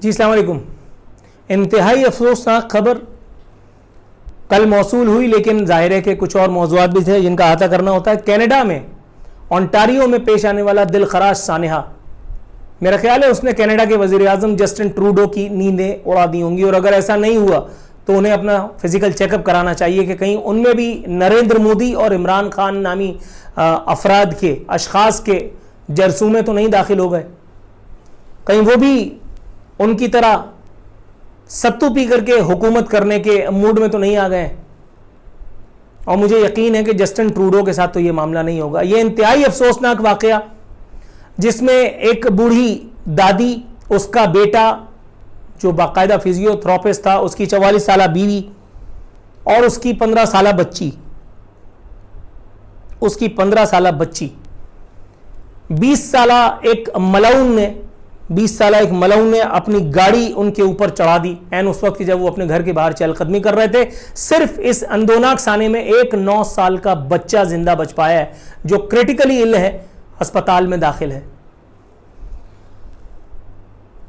जी अस्सलाम वालेकुम। इंतहाई अफसोसनाक खबर कल मौसूल हुई, लेकिन जाहिर है कि कुछ और मौज़ूआत भी थे जिनका अहाता करना होता है। कनाडा में ओंटारियो में पेश आने वाला दिलखराश सानहा, मेरा ख्याल है उसने कनाडा के वज़ीर आज़म जस्टिन ट्रूडो की नींदें उड़ा दी होंगी, और अगर ऐसा नहीं हुआ तो उन्हें अपना फिजिकल चेकअप कराना चाहिए कि कहीं उनमें भी नरेंद्र मोदी और इमरान खान नामी अफराद के अशखास के जरसूमे तो नहीं दाखिल हो गए, कहीं वो भी उनकी तरह सत्तू पी करके हुकूमत करने के मूड में तो नहीं आ गए। और मुझे यकीन है कि जस्टिन ट्रूडो के साथ तो ये मामला नहीं होगा। ये इंतहाई अफसोसनाक वाकया जिसमें एक बूढ़ी दादी, उसका बेटा जो बाकायदा फिजियोथेरेपिस्ट था, उसकी 44 साल बीवी और उसकी 15 साल बच्ची, 20 साल एक मलाउन ने अपनी गाड़ी उनके ऊपर चढ़ा दी एन उस वक्त जब वो अपने घर के बाहर चहलकदमी कर रहे थे। सिर्फ इस अंदोनाक साने में एक 9 साल का बच्चा जिंदा बच पाया है जो क्रिटिकली इल है, अस्पताल में दाखिल है।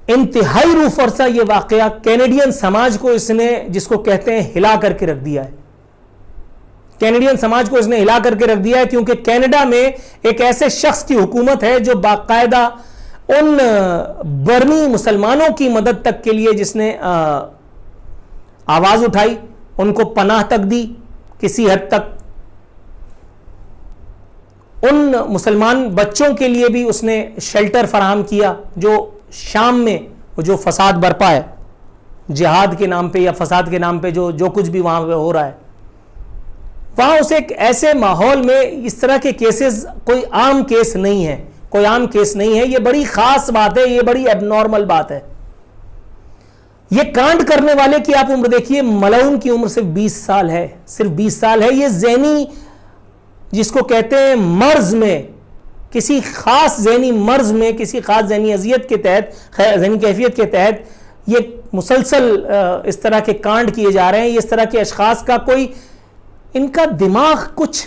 इंतहाई रूह अफजा ये वाकया कैनेडियन समाज को इसने, जिसको कहते हैं, हिला करके रख दिया है। कैनेडियन समाज को इसने हिला करके रख दिया है क्योंकि कनाडा में एक ऐसे शख्स की हुकूमत है जो बाकायदा उन बर्मी मुसलमानों की मदद तक के लिए जिसने आवाज उठाई, उनको पनाह तक दी किसी हद तक, उन मुसलमान बच्चों के लिए भी उसने शेल्टर फराहम किया जो शाम में जो फसाद बरपा है जिहाद के नाम पे या फसाद के नाम पे जो कुछ भी वहां पे हो रहा है, वहां उसे एक ऐसे माहौल में इस तरह के केसेस कोई आम केस नहीं है, कोई आम केस नहीं है। ये बड़ी खास बात है, ये बड़ी एबनॉर्मल बात है। ये कांड करने वाले की आप उम्र देखिए, मलाउन की उम्र सिर्फ 20 साल है, सिर्फ 20 साल है। ये ज़हनी, जिसको कहते हैं मर्ज में, किसी खास ज़हनी मर्ज में, किसी खास ज़हनी अजियत के तहत, ज़हनी कैफियत के तहत ये मुसलसल इस तरह के कांड किए जा रहे हैं। इस तरह के अशखास का कोई, इनका दिमाग कुछ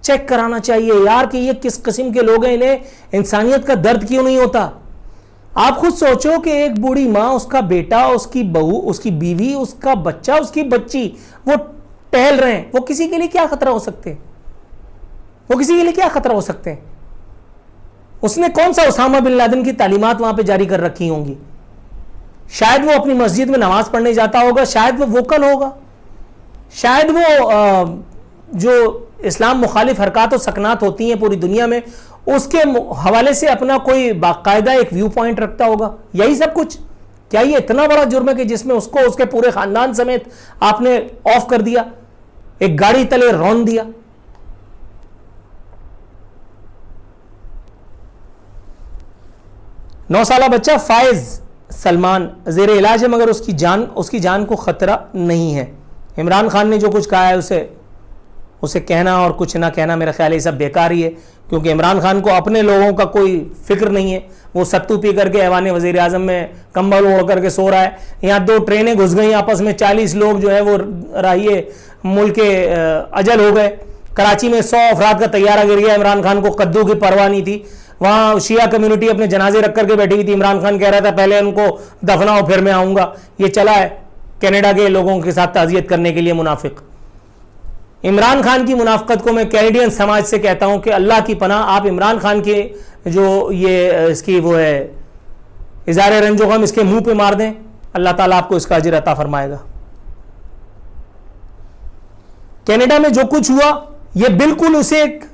चेक कराना चाहिए यार कि ये किस किस्म के लोग हैं, इन्हें इंसानियत का दर्द क्यों नहीं होता। आप खुद सोचो कि एक बूढ़ी माँ, उसका बेटा, उसकी बहू, उसकी बीवी, उसका बच्चा, उसकी बच्ची, वो टहल रहे हैं, वो किसी के लिए क्या खतरा हो सकते हैं, वो किसी के लिए क्या खतरा हो सकते हैं। उसने कौन सा उसामा बिन लादेन की तालीमात वहां पे जारी कर रखी होंगी। शायद वो अपनी मस्जिद में नमाज पढ़ने जाता होगा, शायद वो वोकल होगा, शायद वो जो इस्लाम मुखालिफ हरकत और सकनात होती हैं पूरी दुनिया में, उसके हवाले से अपना कोई बाकायदा एक व्यू पॉइंट रखता होगा। यही सब कुछ। क्या ये इतना बड़ा जुर्म है कि जिसमें उसको उसके पूरे खानदान समेत आपने ऑफ कर दिया, एक गाड़ी तले रौंद दिया। नौ साल बच्चा फायज सलमान जेर इलाज है, मगर उसकी जान को खतरा नहीं है। इमरान खान ने जो कुछ कहा है उसे कहना और कुछ ना कहना, मेरा ख्याल है ये सब बेकार ही है, क्योंकि इमरान खान को अपने लोगों का कोई फिक्र नहीं है। वो सत्तू पी करके ऐवान वज़ीर आज़म में कंबल ओढ़ करके सो रहा है। यहाँ 2 ट्रेनें घुस गई आपस में, 40 लोग जो है वो राहिए मुल्क के अजल हो गए। कराची में 100 अफराद का तैयारा गिर गया। इमरान खान को कद्दू की परवाह नहीं थी। वहाँ शिया कम्युनिटी अपने जनाजे रख करके बैठी हुई थी। इमरान खान कह रहा था पहले उनको दफनाओ फिर मैं आऊँगा। ये चला है कनाडा के लोगों के साथ ताज़ियत करने के लिए मुनाफिक। इमरान खान की मुनाफकत को मैं कैनेडियन समाज से कहता हूं कि अल्लाह की पनाह, आप इमरान खान के जो ये इसकी वो है इज़ारे रंजो गम इसके मुंह पे मार दें, अल्लाह ताला आपको इसका अजर अता फरमाएगा। कनाडा में जो कुछ हुआ ये बिल्कुल उसे एक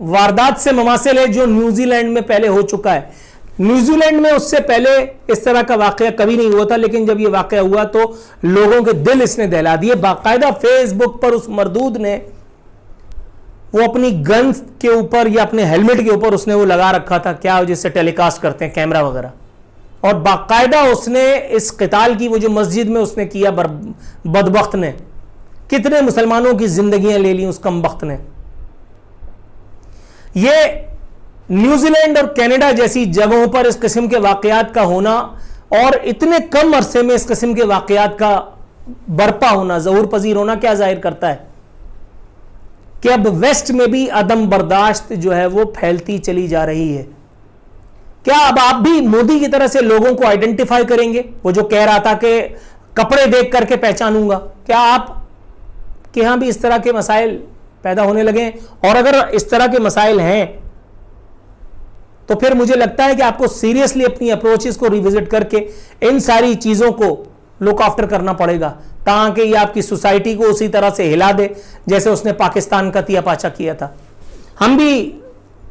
वारदात से मुमासिल है जो न्यूजीलैंड में पहले हो चुका है। न्यूजीलैंड में उससे पहले इस तरह का वाकया कभी नहीं हुआ था, लेकिन जब यह वाकया हुआ तो लोगों के दिल इसने दहला दिए। बाकायदा फेसबुक पर उस मरदूद ने वो अपनी गन के ऊपर या अपने हेलमेट के ऊपर उसने वो लगा रखा था, क्या जिससे टेलीकास्ट करते हैं कैमरा वगैरह, और बाकायदा उसने इस क़िताल की वो जो मस्जिद में उसने किया, बदबख्त ने कितने मुसलमानों की जिंदगियां ले ली उस कमबख्त ने। ये न्यूजीलैंड और कनाडा जैसी जगहों पर इस किस्म के वाकयात का होना और इतने कम अरसे में इस किस्म के वाकयात का बरपा होना, ज़हूर पजीर होना, क्या जाहिर करता है कि अब वेस्ट में भी अदम बर्दाश्त जो है वो फैलती चली जा रही है। क्या अब आप भी मोदी की तरह से लोगों को आइडेंटिफाई करेंगे? वो जो कह रहा था कि कपड़े देख करके पहचानूंगा, क्या आप के यहां भी इस तरह के मसाइल पैदा होने लगे? और अगर इस तरह के मसाइल हैं तो फिर मुझे लगता है कि आपको सीरियसली अपनी अप्रोचेस को रिविजिट करके इन सारी चीजों को लुक आफ्टर करना पड़ेगा, ताकि ये आपकी सोसाइटी को उसी तरह से हिला दे जैसे उसने पाकिस्तान का तिया पाचा किया था। हम भी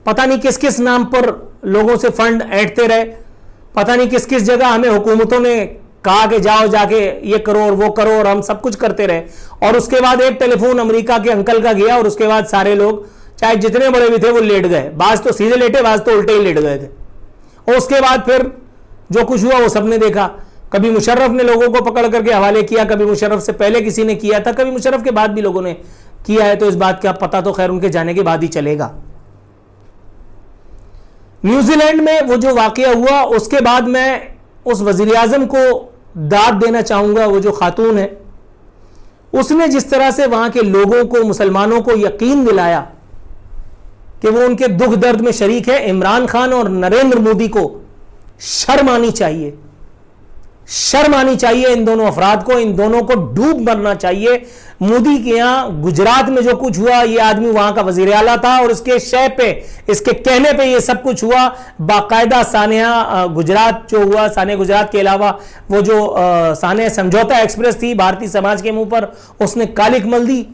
पता नहीं किस किस नाम पर लोगों से फंड ऐंठते रहे, पता नहीं किस किस जगह हमें हुकूमतों ने कहा कि जाओ जाके ये करो और वो करो, और हम सब कुछ करते रहे, और उसके बाद एक टेलीफोन अमेरिका के अंकल का गया और उसके बाद सारे लोग, चाहे जितने बड़े भी थे, वो लेट गए। बाज तो सीधे लेटे, बाज तो उल्टे ही लेट गए थे। और उसके बाद फिर जो कुछ हुआ वो सबने देखा। कभी मुशर्रफ ने लोगों को पकड़ करके हवाले किया, कभी मुशर्रफ से पहले किसी ने किया था, कभी मुशर्रफ के बाद भी लोगों ने किया है, तो इस बात का पता तो खैर उनके जाने के बाद ही चलेगा। न्यूजीलैंड में वो जो वाकया हुआ, उसके बाद मैं उस वजीर आजम को दाद देना चाहूंगा। वो जो खातून है, उसने जिस तरह से वहां के लोगों को, मुसलमानों को यकीन दिलाया कि वो उनके दुख दर्द में शरीक है, इमरान खान और नरेंद्र मोदी को शर्म आनी चाहिए, शर्म आनी चाहिए इन दोनों अफराद को। इन दोनों को डूब मरना चाहिए। मोदी के यहां गुजरात में जो कुछ हुआ, ये आदमी वहां का वजीर आला था और इसके शय पे, इसके कहने पे ये सब कुछ हुआ। बाकायदा सानिया गुजरात जो हुआ, सानिया गुजरात के अलावा वो जो सानिया समझौता एक्सप्रेस थी, भारतीय समाज के मुंह पर उसने कालिक मल दी।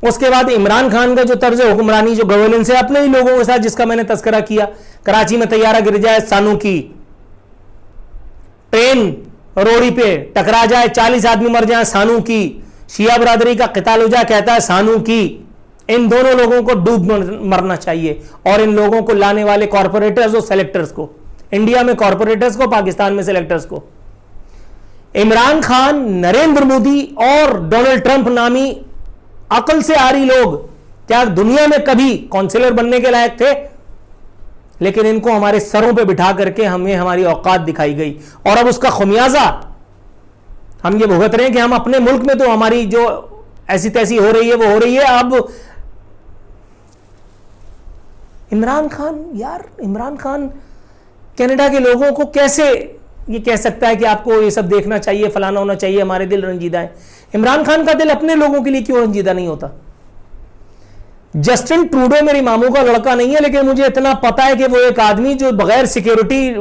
उसके बाद इमरान खान का जो तर्ज हुक्मरानी, जो गवर्नेंस है अपने ही लोगों के साथ, जिसका मैंने तस्करा किया, कराची में तैयारा गिर जाए, सानू की ट्रेन रोड़ी पे टकरा जाए, 40 आदमी मर जाए, सानू की शिया बरादरी का क़िताल हो जाए, कहता है सानू की। इन दोनों लोगों को डूब मरना चाहिए, और इन लोगों को लाने वाले कॉर्पोरेटर्स और सेलेक्टर्स को, इंडिया में कॉर्पोरेटर्स को, पाकिस्तान में सेलेक्टर्स को। इमरान खान, नरेंद्र मोदी और डोनाल्ड ट्रंप नामी अकल से आरी लोग क्या दुनिया में कभी काउंसिलर बनने के लायक थे? लेकिन इनको हमारे सरों पे बिठा करके हमें हमारी औकात दिखाई गई, और अब उसका खमियाजा हम ये भुगत रहे हैं कि हम अपने मुल्क में तो हमारी जो ऐसी तैसी हो रही है वो हो रही है। अब इमरान खान, यार इमरान खान कनाडा के लोगों को कैसे ये कह सकता है कि आपको ये सब देखना चाहिए, फलाना होना चाहिए, हमारे दिल रंजीदा है? इमरान खान का दिल अपने लोगों के लिए क्यों रंजीदा नहीं होता? जस्टिन ट्रूडो मेरी मामू का लड़का नहीं है, लेकिन मुझे इतना पता है कि वो एक आदमी जो बगैर सिक्योरिटी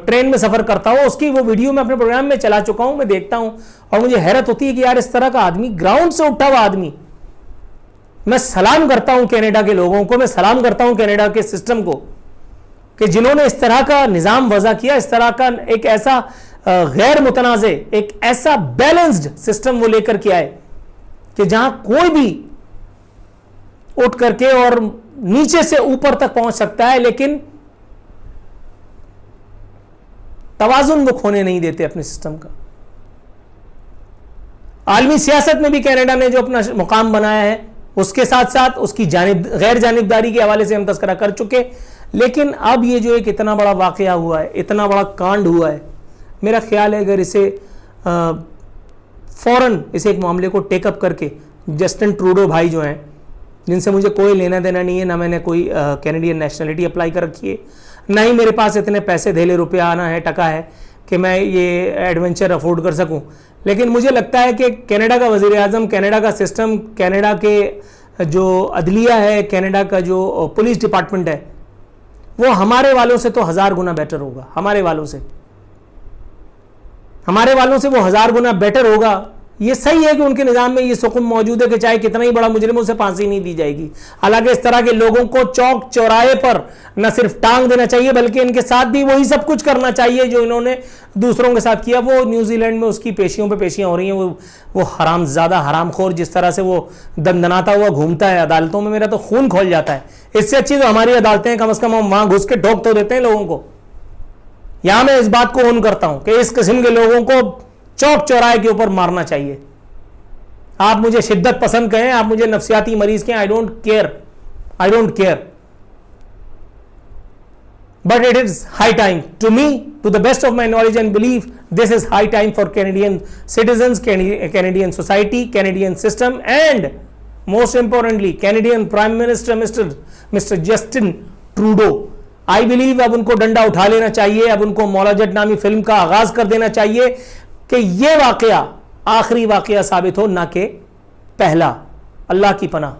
ट्रेन में सफर करता हो, उसकी वो वीडियो मैं अपने प्रोग्राम में चला चुका हूं, मैं देखता हूं और मुझे हैरत होती है कि यार इस तरह का आदमी, ग्राउंड से उठा हुआ आदमी। मैं सलाम करता हूं कनाडा के लोगों को, मैं सलाम करता हूं कनाडा के सिस्टम को कि जिन्होंने इस तरह का निजाम वज़ा किया, इस तरह का एक ऐसा गैर मुतनाज़े, एक ऐसा बैलेंस्ड सिस्टम वो लेकर के आए कि जहां कोई भी उठ करके और नीचे से ऊपर तक पहुंच सकता है, लेकिन तवाजुन वो खोने नहीं देते अपने सिस्टम का। आलमी सियासत में भी कनाडा ने जो अपना मुकाम बनाया है, उसके साथ साथ उसकी गैर जानिबदारी के हवाले से हम तस्करा कर चुके। लेकिन अब ये जो एक इतना बड़ा वाकया हुआ है, इतना बड़ा कांड हुआ है, मेरा ख्याल है अगर इसे फौरन इसे एक मामले को टेकअप करके जस्टिन ट्रूडो भाई जो हैं, जिनसे मुझे कोई लेना देना नहीं है, ना मैंने कोई कैनेडियन नेशनलिटी अप्लाई कर रखी है, ना ही मेरे पास इतने पैसे धेले रुपया आना है, टका है कि मैं ये एडवेंचर अफोर्ड कर सकूं, लेकिन मुझे लगता है कि कनाडा का वज़ीर आज़म, कनाडा का सिस्टम, कनाडा के जो अदलिया है, कनाडा का जो पुलिस डिपार्टमेंट है, वो हमारे वालों से तो 1000 गुना बेटर होगा। हमारे वालों से वो 1000 गुना बेटर होगा। ये सही है कि उनके निज़ाम में ये सुकून मौजूद है कि चाहे कितना ही बड़ा मुजरिम उसे फांसी नहीं दी जाएगी। हालांकि इस तरह के लोगों को चौक चौराहे पर न सिर्फ टांग देना चाहिए, बल्कि इनके साथ भी वही सब कुछ करना चाहिए जो इन्होंने दूसरों के साथ किया। वो न्यूजीलैंड में उसकी पेशियों पे पेशियां हो रही हैं। वो हरामजादा, हरामखोर, जिस तरह से वो दंदनाता हुआ घूमता है अदालतों में, मेरा तो खून खोल जाता है। इससे अच्छी तो हमारी अदालतें हैं, कम से कम हम वहां घुस के ठोक तो देते हैं लोगों को। यहां मैं इस बात को ऑन करता हूं कि इस किस्म के लोगों को चौक चौराहे के ऊपर मारना चाहिए। आप मुझे शिद्दत पसंद कहें, आप मुझे नफ्सियाती मरीज कहें, I don't care, but it is high time to me, to the best of my knowledge and belief, this is high time for Canadian citizens, Canadian society, Canadian system, and most importantly Canadian prime minister mister Justin Trudeau. I believe अब उनको डंडा उठा लेना चाहिए, अब उनको मौला जट नामी film का आगाज कर देना चाहिए कि यह वाकया आखिरी वाकया साबित हो, ना कि पहला। अल्लाह की पनाह।